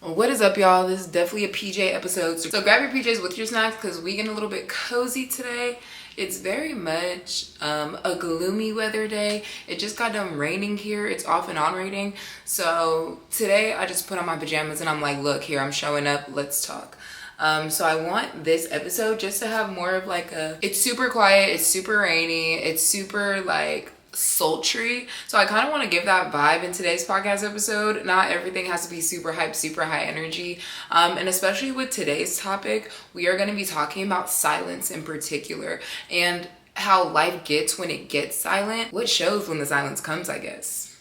What is up, y'all? This is definitely a PJ episode. So grab your PJs with your snacks because we getting a little bit cozy today. It's very much a gloomy weather day. It just got done raining here. It's off and on raining. So today I just put on my pajamas and I'm like, look, here, I'm showing up. Let's talk. So I want this episode just to have more of like it's super quiet, it's super rainy, it's super like sultry. So I kind of want to give that vibe in today's podcast episode. Not everything has to be super hype, super high energy. And especially with today's topic, we are going to be talking about silence in particular and how life gets when it gets silent. What shows when the silence comes, I guess.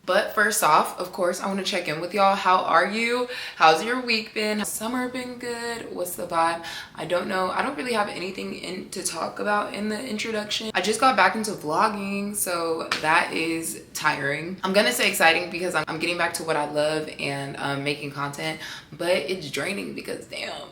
But first off, of course, I want to check in with y'all. How are you? How's your week been? Has summer been good? What's the vibe? I don't know. I don't really have anything to talk about in the introduction. I just got back into vlogging, so that is tiring. I'm gonna say exciting because I'm getting back to what I love and making content, but it's draining because damn,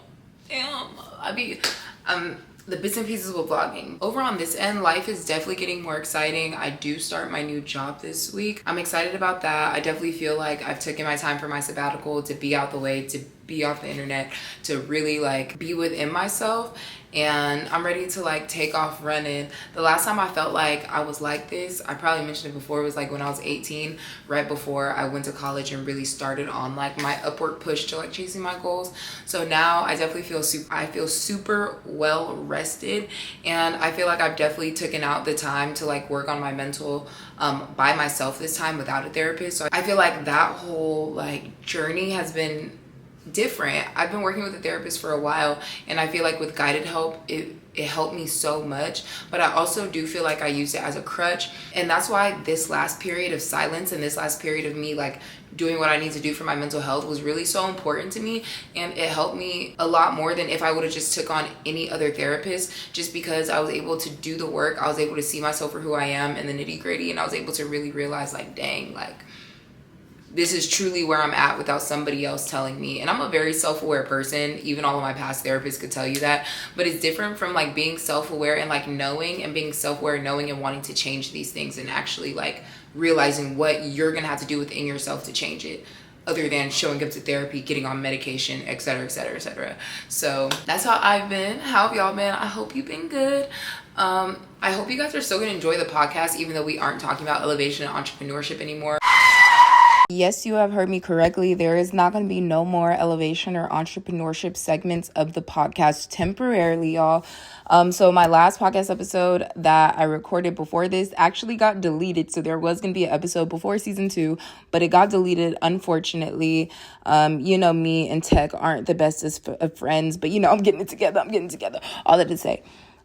the bits and pieces with vlogging. Over on this end, life is definitely getting more exciting. I do start my new job this week. I'm excited about that. I definitely feel like I've taken my time for my sabbatical to be out the way, to be off the internet, to really like be within myself. And I'm ready to like take off running. The last time I felt like I was like this, I probably mentioned it before, it was like when I was 18, right before I went to college and really started on like my upward push to like chasing my goals. So now I definitely feel super well rested, and I feel like I've definitely taken out the time to like work on my mental by myself this time without a therapist. So I feel like that whole like journey has been different. I've been working with a therapist for a while, and I feel like with guided help it helped me so much, but I also do feel like I used it as a crutch. And that's why this last period of silence and this last period of me like doing what I need to do for my mental health was really so important to me, and it helped me a lot more than if I would have just took on any other therapist, just because I was able to do the work. I was able to see myself for who I am in the nitty-gritty, and I was able to really realize like, dang, like this is truly where I'm at without somebody else telling me. And I'm a very self-aware person. Even all of my past therapists could tell you that. But it's different from like being self-aware and like knowing, and being self-aware, knowing and wanting to change these things, and actually like realizing what you're gonna have to do within yourself to change it, other than showing up to therapy, getting on medication, etc., etc., etc. So that's how I've been. How have y'all been? I hope you've been good. I hope you guys are still gonna enjoy the podcast, even though we aren't talking about elevation and entrepreneurship anymore. Yes, you have heard me correctly. There is not going to be no more elevation or entrepreneurship segments of the podcast temporarily, y'all. So my last podcast episode that I recorded before this actually got deleted. So there was going to be an episode before season 2, but it got deleted, unfortunately. You know, me and tech aren't the bestest of friends, but you know, I'm getting it together. All that to say.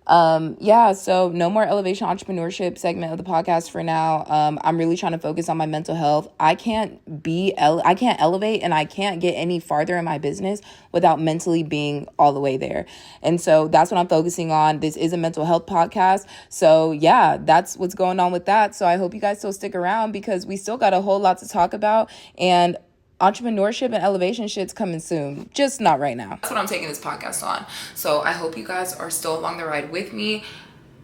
So no more elevation entrepreneurship segment of the podcast for now. I'm really trying to focus on my mental health. I can't elevate, and I can't get any farther in my business without mentally being all the way there. And so that's what I'm focusing on. This is a mental health podcast. So yeah, that's what's going on with that. So I hope you guys still stick around, because we still got a whole lot to talk about, and entrepreneurship and elevation shit's coming soon, just not right now. That's what I'm taking this podcast on. So I hope you guys are still along the ride with me.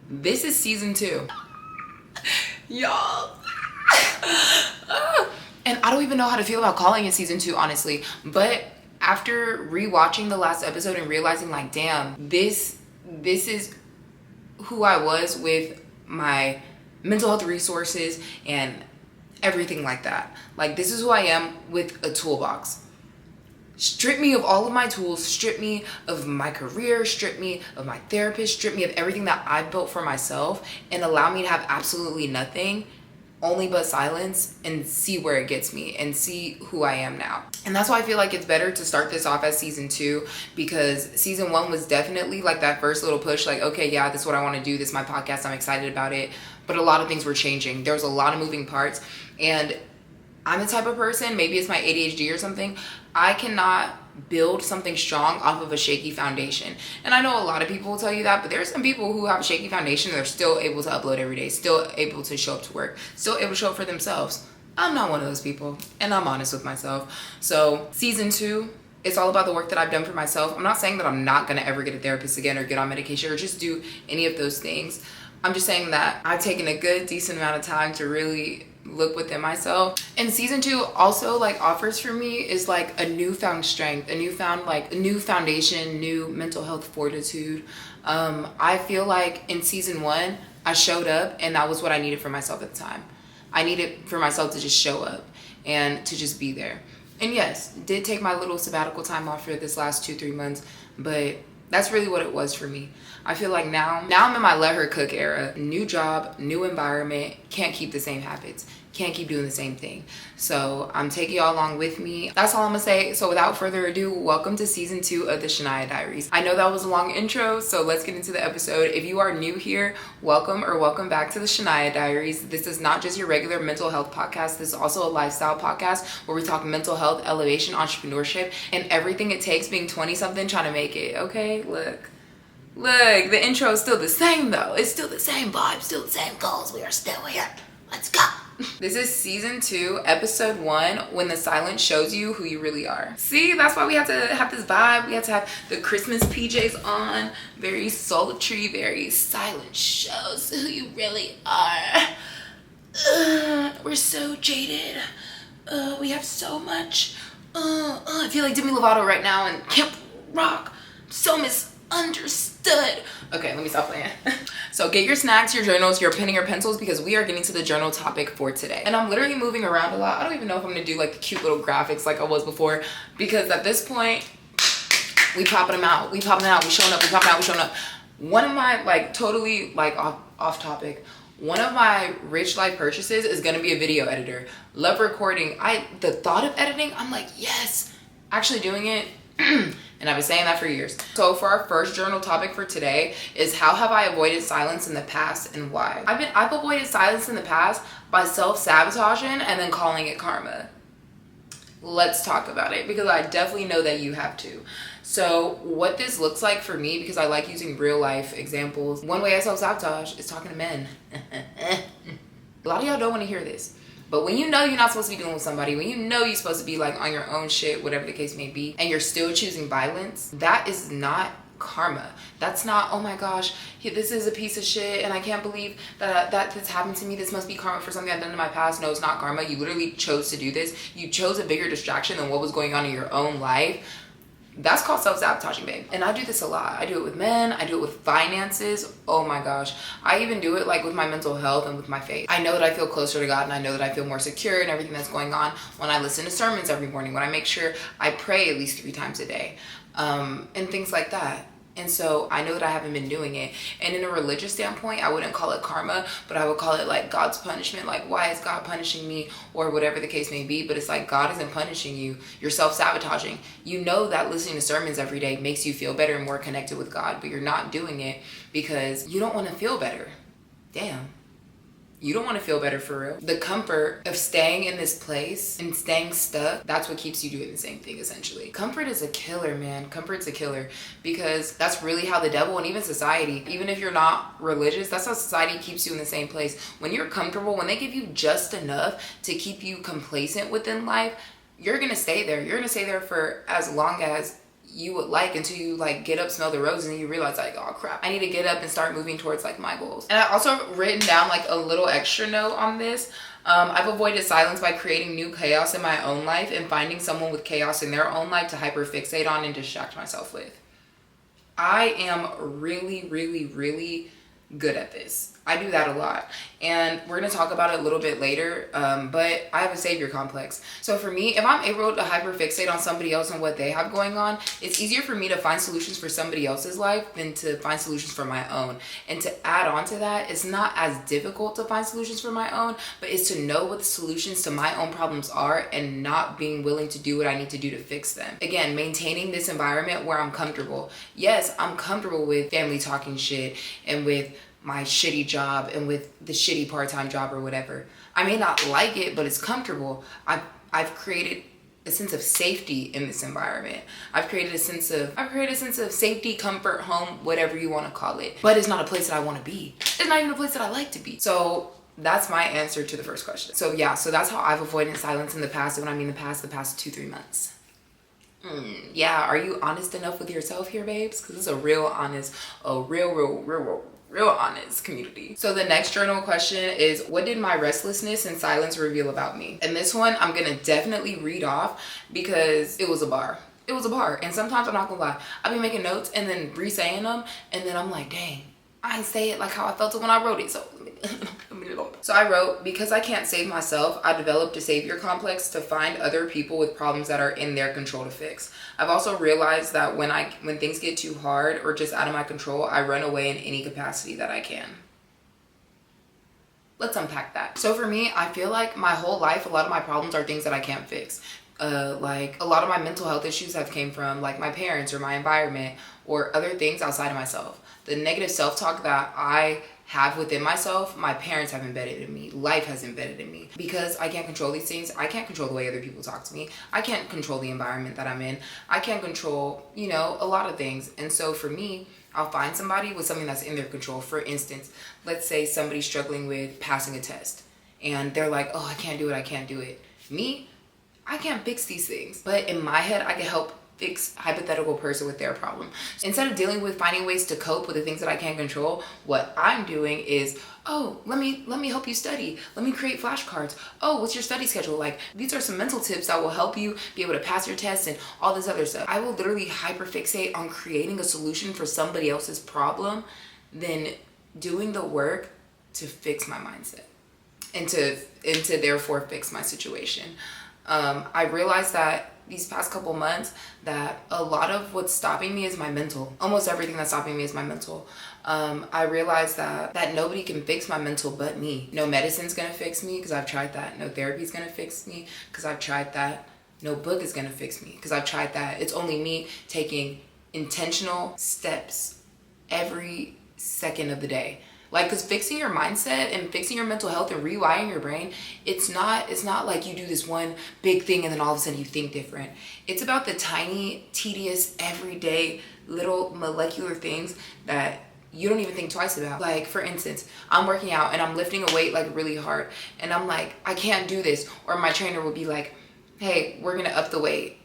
This is season 2. Y'all. And I don't even know how to feel about calling it season 2, honestly. But after rewatching the last episode and realizing like, damn, this is who I was with my mental health resources and everything like that. Like, this is who I am with a toolbox. Strip me of all of my tools, strip me of my career, strip me of my therapist, strip me of everything that I've built for myself, and allow me to have absolutely nothing, only but silence, and see where it gets me and see who I am now. And that's why I feel like it's better to start this off as season 2, because season 1 was definitely like that first little push, like, okay, yeah, this is what I want to do, this is my podcast, I'm excited about it. But a lot of things were changing. There was a lot of moving parts, and I'm the type of person, maybe it's my ADHD or something, I cannot build something strong off of a shaky foundation. And I know a lot of people will tell you that, but there are some people who have a shaky foundation and they're still able to upload every day, still able to show up to work, still able to show up for themselves. I'm not one of those people, and I'm honest with myself. So season 2, it's all about the work that I've done for myself. I'm not saying that I'm not gonna ever get a therapist again or get on medication or just do any of those things. I'm just saying that I've taken a good, decent amount of time to really look within myself. And season 2 also like offers for me is like a newfound strength, a newfound like a new foundation, new mental health fortitude. I feel like in season 1 I showed up, and that was what I needed for myself at the time. I needed for myself to just show up and to just be there. And yes, did take my little sabbatical time off for this last 2-3 months, but that's really what it was for me. I feel like now I'm in my let her cook era. New job, new environment, can't keep the same habits, can't keep doing the same thing. So I'm taking y'all along with me. That's all I'm gonna say. So without further ado, welcome to season 2 of the Shania Diaries. I know that was a long intro, so let's get into the episode. If you are new here, welcome or welcome back to the Shania Diaries. This is not just your regular mental health podcast. This is also a lifestyle podcast where we talk mental health, elevation, entrepreneurship, and everything it takes being 20-something trying to make it, okay? Look, the intro is still the same though. It's still the same vibe, still the same goals. We are still here. Let's go. This is season 2, episode 1, when the silence shows you who you really are. See, that's why we have to have this vibe. We have to have the Christmas PJs on. Very sultry, very silent, shows who you really are. We're so jaded. We have so much. I feel like Demi Lovato right now and Camp Rock. So misunderstood. Okay, let me stop playing. So get your snacks, your journals, your pen and your pencils, because we are getting to the journal topic for today. And I'm literally moving around a lot. I don't even know if I'm gonna do like the cute little graphics like I was before, because at this point, we popping them out. We showing up, we popping out, we showing up. One of my like totally like off topic, one of my rich life purchases is gonna be a video editor. Love recording. The thought of editing, I'm like, yes. Actually doing it, and I've been saying that for years. So for our first journal topic for today is how have I avoided silence in the past and why? I've avoided silence in the past by self-sabotaging and then calling it karma. Let's talk about it, because I definitely know that you have to. So what this looks like for me, because I like using real life examples. One way I self-sabotage is talking to men. A lot of y'all don't want to hear this. But when you know you're not supposed to be dealing with somebody, when you know you're supposed to be like on your own shit, whatever the case may be, and you're still choosing violence, that is not karma. That's not, oh my gosh, this is a piece of shit and I can't believe that this happened to me. This must be karma for something I've done in my past. No, it's not karma. You literally chose to do this. You chose a bigger distraction than what was going on in your own life. That's called self-sabotaging, babe. And I do this a lot. I do it with men. I do it with finances. Oh my gosh. I even do it like with my mental health and with my faith. I know that I feel closer to God, and I know that I feel more secure in everything that's going on when I listen to sermons every morning, when I make sure I pray at least 3 times a day, and things like that. And so I know that I haven't been doing it. And in a religious standpoint, I wouldn't call it karma, but I would call it like God's punishment. Like, why is God punishing me, or whatever the case may be? But it's like, God isn't punishing you. You're self-sabotaging. You know that listening to sermons every day makes you feel better and more connected with God, but you're not doing it because you don't want to feel better. Damn. You don't want to feel better for real. The comfort of staying in this place and staying stuck, that's what keeps you doing the same thing, essentially. Comfort is a killer, man. Comfort's a killer, because that's really how the devil and even society, even if you're not religious, that's how society keeps you in the same place. When you're comfortable, when they give you just enough to keep you complacent within life, you're going to stay there. You're going to stay there for as long as you would like, until you like get up, smell the roses, and you realize like, oh crap, I need to get up and start moving towards like my goals. And I also written down like a little extra note on this. I've avoided silence by creating new chaos in my own life and finding someone with chaos in their own life to hyperfixate on and distract myself with. I am really, really, really good at this. I do that a lot, and we're gonna talk about it a little bit later, but I have a savior complex. So for me, if I'm able to hyperfixate on somebody else and what they have going on, it's easier for me to find solutions for somebody else's life than to find solutions for my own. And to add on to that, it's not as difficult to find solutions for my own, but it's to know what the solutions to my own problems are and not being willing to do what I need to do to fix them. Again, maintaining this environment where I'm comfortable. Yes, I'm comfortable with family talking shit and with my shitty job and with the shitty part-time job or whatever. I may not like it, but it's comfortable. I've created a sense of safety in this environment. I've created a sense of safety, comfort, home, whatever you want to call it. But it's not a place that I want to be. It's not even a place that I like to be. So that's my answer to the first question. So yeah, so that's how I've avoided silence in the past. And when I mean the past 2-3 months. Yeah, are you honest enough with yourself here, babes? Because it's a real honest, a real Real honest community. So the next journal question is, what did my restlessness and silence reveal about me? And this one I'm gonna definitely read off because it was a bar. It was a bar. And sometimes, I'm not gonna lie, I've been making notes and then re-saying them, and then I'm like, dang, I ain't say it like how I felt it when I wrote it. So so I wrote, because I can't save myself, I developed a savior complex to find other people with problems that are in their control to fix. I've also realized that when things get too hard or just out of my control, I run away in any capacity that I can. Let's unpack that. So for me, I feel like my whole life, a lot of my problems are things that I can't fix. Like a lot of my mental health issues have came from like my parents or my environment or other things outside of myself. The negative self-talk that I have within myself, my parents have embedded in me. Life has embedded in me. Because I can't control these things, I can't control the way other people talk to me. I can't control the environment that I'm in. I can't control, you know, a lot of things. And so for me, I'll find somebody with something that's in their control. For instance, let's say somebody's struggling with passing a test and they're like, oh, I can't do it. Me, I can't fix these things. But in my head, I can help fix hypothetical person with their problem. Instead of dealing with finding ways to cope with the things that I can't control, what I'm doing is, oh, let me help you study. Let me create flashcards. Oh, what's your study schedule like? These are some mental tips that will help you be able to pass your tests and all this other stuff. I will literally hyperfixate on creating a solution for somebody else's problem than doing the work to fix my mindset and to therefore fix my situation. I realized that these past couple months that a lot of what's stopping me is my mental. Almost everything that's stopping me is my mental. I realized that nobody can fix my mental but me. No medicine's gonna fix me because I've tried that. No therapy's gonna fix me because I've tried that. No book is gonna fix me because I've tried that. It's only me taking intentional steps every second of the day. Like, because fixing your mindset and fixing your mental health and rewiring your brain, it's not like you do this one big thing and then all of a sudden you think different. It's about the tiny, tedious, everyday little molecular things that you don't even think twice about. Like, for instance, I'm working out and I'm lifting a weight like really hard and I'm like, I can't do this. Or my trainer will be like, hey, we're gonna up the weight.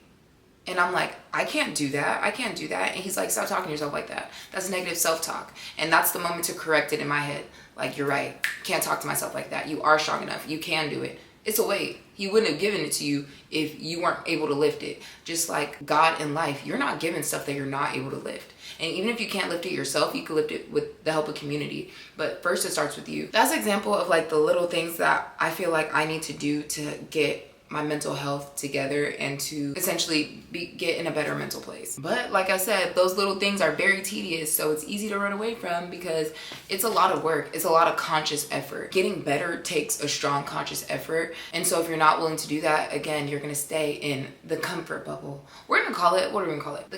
And I'm like, I can't do that. And he's like, stop talking to yourself like that. That's negative self-talk. And that's the moment to correct it in my head. Like, you're right. Can't talk to myself like that. You are strong enough. You can do it. It's a weight. He wouldn't have given it to you if you weren't able to lift it. Just like God in life, you're not given stuff that you're not able to lift. And even if you can't lift it yourself, you can lift it with the help of community. But first, it starts with you. That's an example of like the little things that I feel like I need to do to get my mental health together and to essentially get in a better mental place. But like I said, those little things are very tedious, so it's easy to run away from because it's a lot of work. It's a lot of conscious effort. Getting better takes a strong conscious effort. And so if you're not willing to do that, again, you're gonna stay in the comfort bubble. We're gonna call it, what are we gonna call it?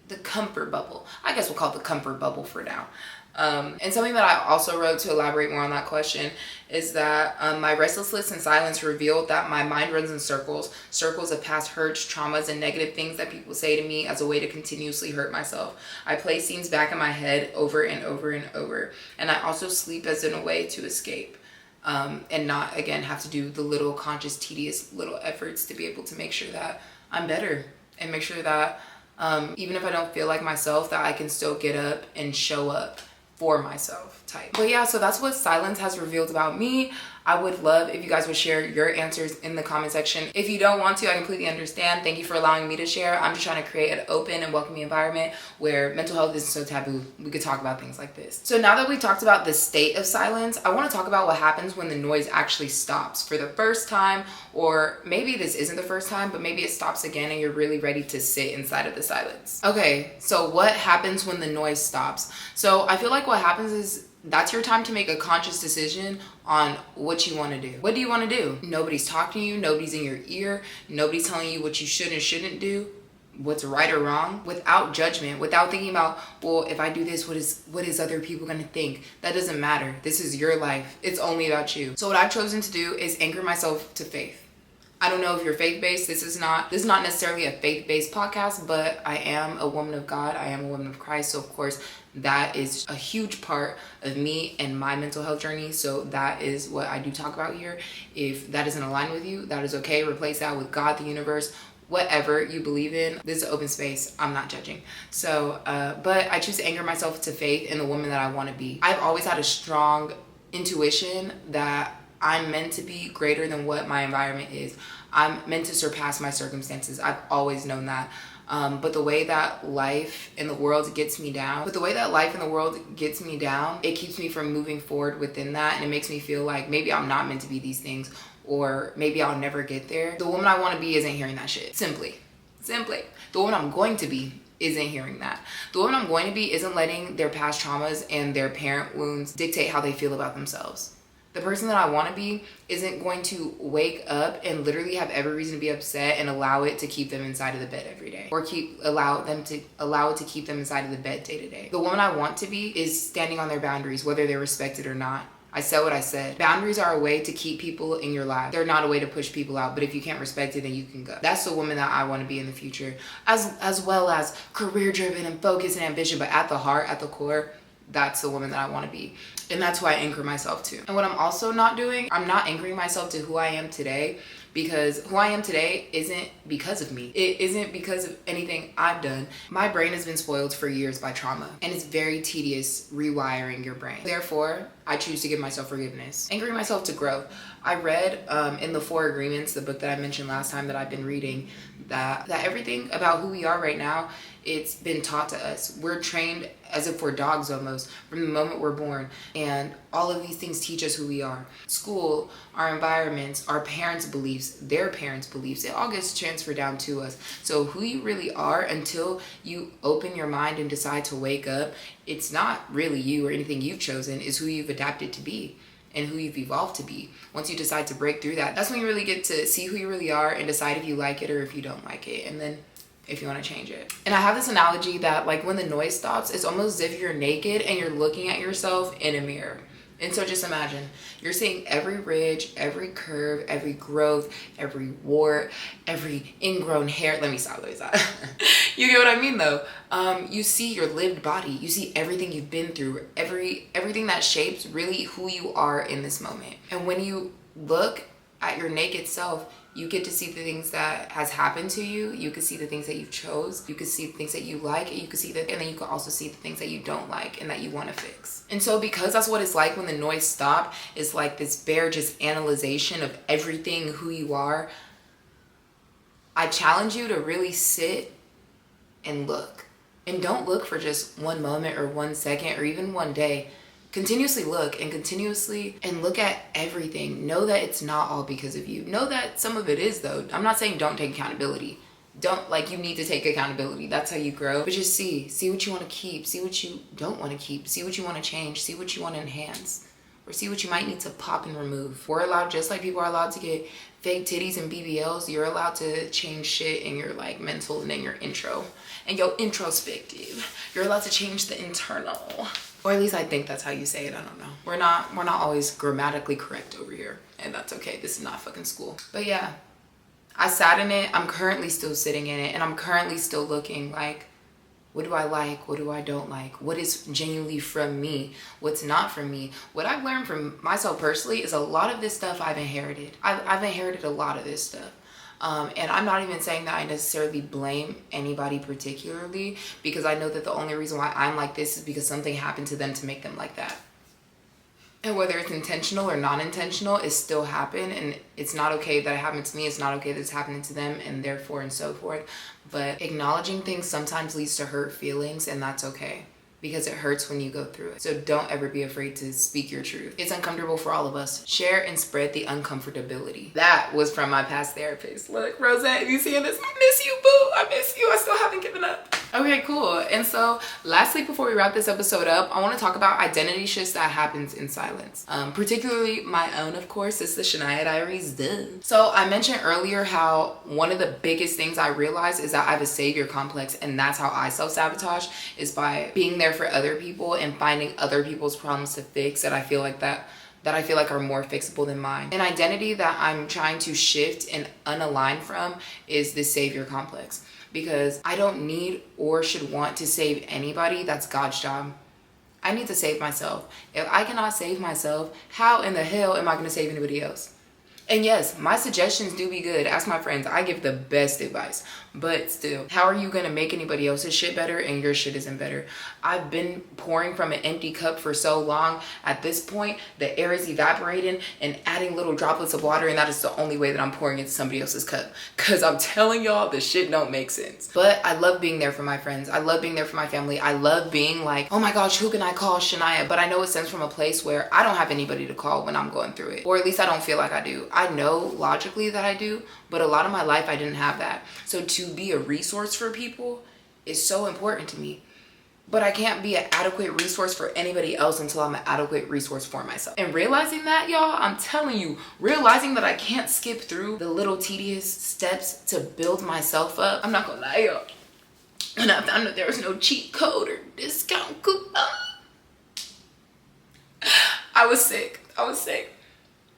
The comfort bubble. I guess we'll call it the comfort bubble for now. And something that I also wrote to elaborate more on that question is that my restlessness and silence revealed that my mind runs in circles of past hurts, traumas, and negative things that people say to me as a way to continuously hurt myself. I play scenes back in my head over and over and over. And I also sleep as in a way to escape and not, again, have to do the little conscious, tedious little efforts to be able to make sure that I'm better and make sure that even if I don't feel like myself, that I can still get up and show up for myself type. But yeah, so that's what silence has revealed about me. I would love if you guys would share your answers in the comment section. If you don't want to, I completely understand. Thank you for allowing me to share. I'm just trying to create an open and welcoming environment where mental health isn't so taboo. We could talk about things like this. So now that we talked about the state of silence, I want to talk about what happens when the noise actually stops for the first time, or maybe this isn't the first time, but maybe it stops again and you're really ready to sit inside of the silence. Okay, so what happens when the noise stops? So I feel like what happens is that's your time to make a conscious decision on what you want to do. What do you want to do? Nobody's talking to you. Nobody's in your ear. Nobody's telling you what you should and shouldn't do, what's right or wrong, without judgment, without thinking about, well, if I do this, what is other people going to think? That doesn't matter. This is your life. It's only about you. So what I've chosen to do is anchor myself to faith. I don't know if you're faith-based. This is not necessarily a faith-based podcast, but I am a woman of God. I am a woman of Christ. So of course, that is a huge part of me and my mental health journey. So that is what I do talk about here. If that doesn't align with you, that is okay. Replace that with God, the universe, whatever you believe in, this is an open space. I'm not judging. So, but I choose to anchor myself to faith in the woman that I want to be. I've always had a strong intuition that I'm meant to be greater than what my environment is. I'm meant to surpass my circumstances. I've always known that. But the way that life in the world gets me down, it keeps me from moving forward within that. And it makes me feel like maybe I'm not meant to be these things, or maybe I'll never get there. The woman I want to be isn't hearing that shit. Simply. The woman I'm going to be isn't hearing that. The woman I'm going to be isn't letting their past traumas and their parent wounds dictate how they feel about themselves. The person that I want to be isn't going to wake up and literally have every reason to be upset and allow it to keep them inside of the bed every day, or allow it to keep them inside of the bed day to day. The woman I want to be is standing on their boundaries, whether they're respected or not. I said what I said. Boundaries are a way to keep people in your life. They're not a way to push people out, but if you can't respect it, then you can go. That's the woman that I want to be in the future, as well as career driven and focused and ambition, but at the heart, at the core, that's the woman that I want to be. And that's who I anchor myself to. And what I'm also not doing, I'm not anchoring myself to who I am today, because who I am today isn't because of me. It isn't because of anything I've done. My brain has been spoiled for years by trauma, and it's very tedious rewiring your brain. Therefore, I choose to give myself forgiveness. Anchoring myself to grow. I read in the 4 Agreements, the book that I mentioned last time that I've been reading, that everything about who we are right now, it's been taught to us. We're trained as if we're dogs almost from the moment we're born. And all of these things teach us who we are. School, our environments, our parents' beliefs, their parents' beliefs, it all gets transferred down to us. So who you really are, until you open your mind and decide to wake up, it's not really you or anything you've chosen, it's who you've adapted to be and who you've evolved to be. Once you decide to break through that, that's when you really get to see who you really are and decide if you like it or if you don't like it. And then if you want to change it. And I have this analogy that, like, when the noise stops, it's almost as if you're naked and you're looking at yourself in a mirror. And so just imagine, you're seeing every ridge, every curve, every growth, every wart, every ingrown hair. Let me stop. You get what I mean though? You see your lived body. You see everything you've been through, everything that shapes really who you are in this moment. And when you look at your naked self, you get to see the things that has happened to you. You can see the things that you've chose. You can see the things that you like. And you can see that, and then you can also see the things that you don't like and that you want to fix. And so because that's what it's like when the noise stops, it's like this bare just analyzation of everything, who you are. I challenge you to really sit and look. And don't look for just one moment or 1 second or even one day. Continuously look and look at everything. Know that it's not all because of you. Know that some of it is though. I'm not saying don't take accountability. You need to take accountability. That's how you grow. But just see what you want to keep. See what you don't want to keep. See what you want to change. See what you want to enhance. Or see what you might need to pop and remove. We're allowed, just like people are allowed to get fake titties and BBLs, you're allowed to change shit in your mental and in your intro. And your introspective. You're allowed to change the internal. Or at least I think that's how you say it. I don't know. We're not always grammatically correct over here. And that's okay. This is not fucking school. But yeah, I sat in it. I'm currently still sitting in it. And I'm currently still looking like, what do I like? What do I don't like? What is genuinely from me? What's not from me? What I've learned from myself personally is a lot of this stuff I've inherited. I've inherited a lot of this stuff. And I'm not even saying that I necessarily blame anybody particularly, because I know that the only reason why I'm like this is because something happened to them to make them like that. And whether it's intentional or non-intentional, it still happened, and it's not okay that it happened to me. It's not okay that it's happening to them, and therefore and so forth. But acknowledging things sometimes leads to hurt feelings, and that's okay, because it hurts when you go through it. So don't ever be afraid to speak your truth. It's uncomfortable for all of us. Share and spread the uncomfortability. That was from my past therapist. Look, Rosette, if you seeing this, I miss you, boo. I miss you. I still haven't given up. Okay, cool. And so lastly, before we wrap this episode up, I want to talk about identity shifts that happens in silence. Particularly my own, of course. It's the Shania Diaries. Duh. So I mentioned earlier how one of the biggest things I realized is that I have a savior complex, and that's how I self-sabotage, is by being there for other people and finding other people's problems to fix that I feel like are more fixable than mine. An identity that I'm trying to shift and unalign from is the savior complex, because I don't need or should want to save anybody. That's God's job. I need to save myself. If I cannot save myself, how in the hell am I going to save anybody else? And yes, my suggestions do be good. Ask my friends, I give the best advice. But still, how are you gonna make anybody else's shit better and your shit isn't better? I've been pouring from an empty cup for so long. At this point, the air is evaporating and adding little droplets of water, and that is the only way that I'm pouring into somebody else's cup. Cause I'm telling y'all, this shit don't make sense. But I love being there for my friends. I love being there for my family. I love being like, oh my gosh, who can I call? Shania. But I know it stems from a place where I don't have anybody to call when I'm going through it. Or at least I don't feel like I do. I know logically that I do, but a lot of my life I didn't have that. So to be a resource for people is so important to me. But I can't be an adequate resource for anybody else until I'm an adequate resource for myself. And realizing that, y'all, I'm telling you, realizing that I can't skip through the little tedious steps to build myself up. I'm not gonna lie, y'all. And I found that there was no cheat code or discount coupon. I was sick.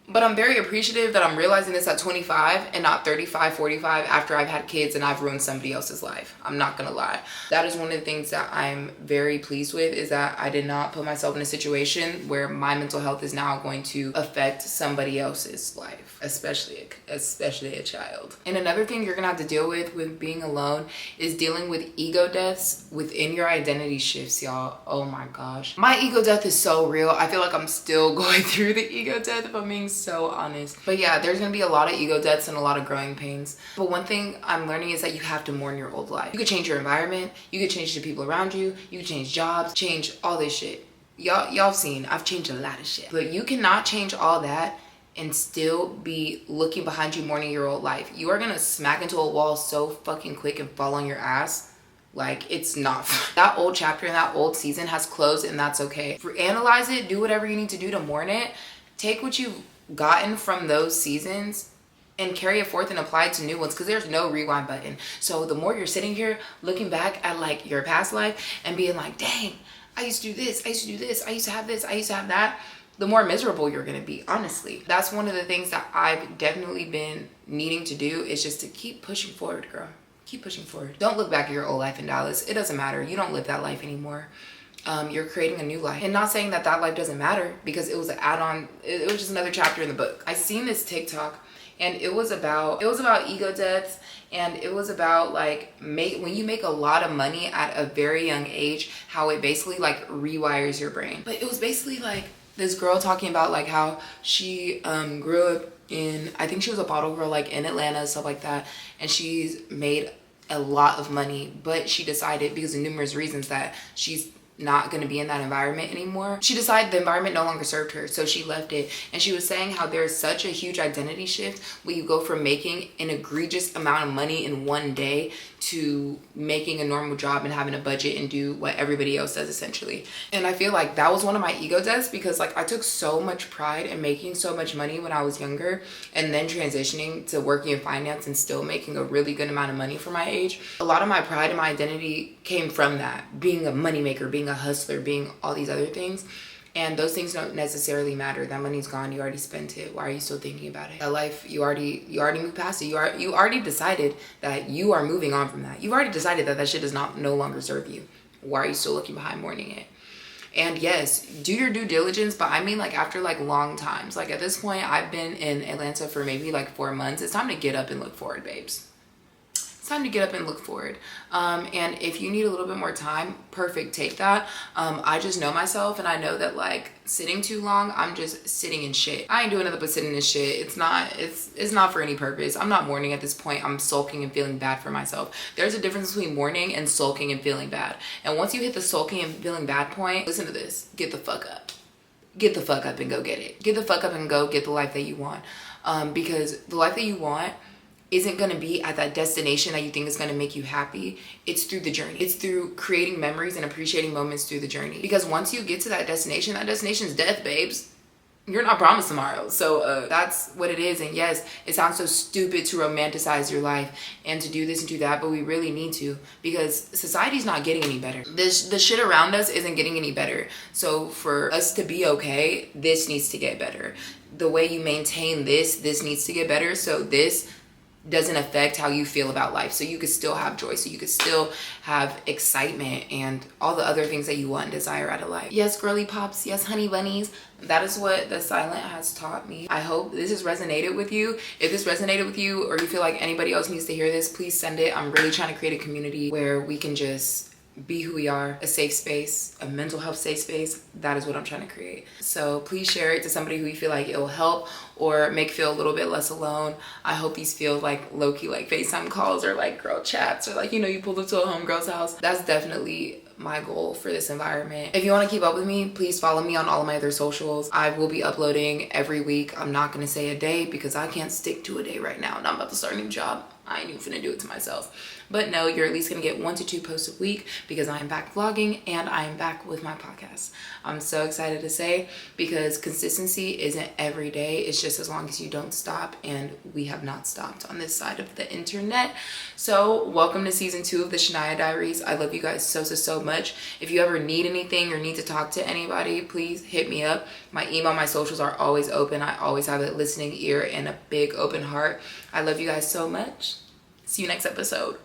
But I'm very appreciative that I'm realizing this at 25 and not 35, 45 after I've had kids and I've ruined somebody else's life. I'm not gonna lie. That is one of the things that I'm very pleased with, is that I did not put myself in a situation where my mental health is now going to affect somebody else's life, especially a child. And another thing you're gonna have to deal with being alone is dealing with ego deaths within your identity shifts, y'all. Oh my gosh. My ego death is so real. I feel like I'm still going through the ego death, if I'm being so honest. But yeah, there's gonna be a lot of ego deaths and a lot of growing pains. But one thing I'm learning is that you have to mourn your old life. You could change your environment, you could change the people around you, you could change jobs, change all this shit. Y'all have seen, I've changed a lot of shit. But you cannot change all that and still be looking behind you mourning your old life. You are gonna smack into a wall so fucking quick and fall on your ass. Like, it's not. That old chapter in that old season has closed, and that's okay. Analyze it, do whatever you need to do to mourn it. Take what you've gotten from those seasons and carry it forth and apply it to new ones, because there's no rewind button. So the more you're sitting here looking back at like your past life and being like, dang, I used to do this, I used to do this, I used to have this, I used to have that, the more miserable you're gonna be, honestly. That's one of the things that I've definitely been needing to do, is just to keep pushing forward, girl. Keep pushing forward. Don't look back at your old life in Dallas. It doesn't matter. You don't live that life anymore. You're creating a new life. And not saying that that life doesn't matter, because it was an add-on. It was just another chapter in the book. I seen this TikTok, and it was about ego deaths, and it was about like when you make a lot of money at a very young age, how it basically like rewires your brain. But it was basically like this girl talking about like how she grew up in, I think she was a bottle girl like in Atlanta, stuff like that, and she's made a lot of money, but she decided, because of numerous reasons, that she's not going to be in that environment anymore. She decided the environment no longer served her, so she left it. And she was saying how there's such a huge identity shift when you go from making an egregious amount of money in one day to making a normal job and having a budget and do what everybody else does, essentially. And I feel like that was one of my ego deaths, because like I took so much pride in making so much money when I was younger, and then transitioning to working in finance and still making a really good amount of money for my age. A lot of my pride and my identity came from that, being a moneymaker, being a hustler, being all these other things. And those things don't necessarily matter. That money's gone. You already spent it. Why are you still thinking about it? That life, you already moved past it. You already decided that you are moving on from that. You've already decided that that shit does no longer serve you. Why are you still looking behind mourning it? And yes, do your due diligence, but I mean like after like long times. Like at this point, I've been in Atlanta for maybe like 4 months. It's time to get up and look forward, babes. It's time to get up and look forward. And if you need a little bit more time, perfect, take that. I just know myself, and I know that like sitting too long, I'm just sitting in shit. I ain't doing nothing but sitting in shit. It's not for any purpose. I'm not mourning at this point. I'm sulking and feeling bad for myself. There's a difference between mourning and sulking and feeling bad. And once you hit the sulking and feeling bad point, listen to this, get the fuck up. Get the fuck up and go get it. Get the fuck up and go get the life that you want. Because the life that you want isn't going to be at that destination that you think is going to make you happy. It's through the journey. It's through creating memories and appreciating moments through the journey. Because once you get to that destination's death, babes. You're not promised tomorrow. So that's what it is. And yes, it sounds so stupid to romanticize your life and to do this and do that, but we really need to, because society's not getting any better. The shit around us isn't getting any better. So for us to be okay, this needs to get better. The way you maintain this needs to get better. So this doesn't affect how you feel about life. So you could still have joy, so you could still have excitement and all the other things that you want and desire out of life. Yes, girly pops, yes, honey bunnies. That is what the silent has taught me. I hope this has resonated with you. If this resonated with you, or you feel like anybody else needs to hear this, please send it. I'm really trying to create a community where we can just be who we are, a safe space, a mental health safe space. That is what I'm trying to create. So please share it to somebody who you feel like it will help or make feel a little bit less alone. I hope these feel like low-key like FaceTime calls or like girl chats, or like, you know, you pull up to a homegirl's house. That's definitely my goal for this environment. If you want to keep up with me, please follow me on all of my other socials. I will be uploading every week. I'm not going to say a day because I can't stick to a day right now, and I'm about to start a new job. I ain't even finna do it to myself. But no, you're at least gonna get 1 to 2 posts a week because I am back vlogging and I am back with my podcast. I'm so excited to say, because consistency isn't every day. It's just as long as you don't stop, and we have not stopped on this side of the internet. So welcome to season 2 of the Shania Diaries. I love you guys so much. If you ever need anything or need to talk to anybody, please hit me up. My email, my socials are always open. I always have a listening ear and a big open heart. I love you guys so much. See you next episode.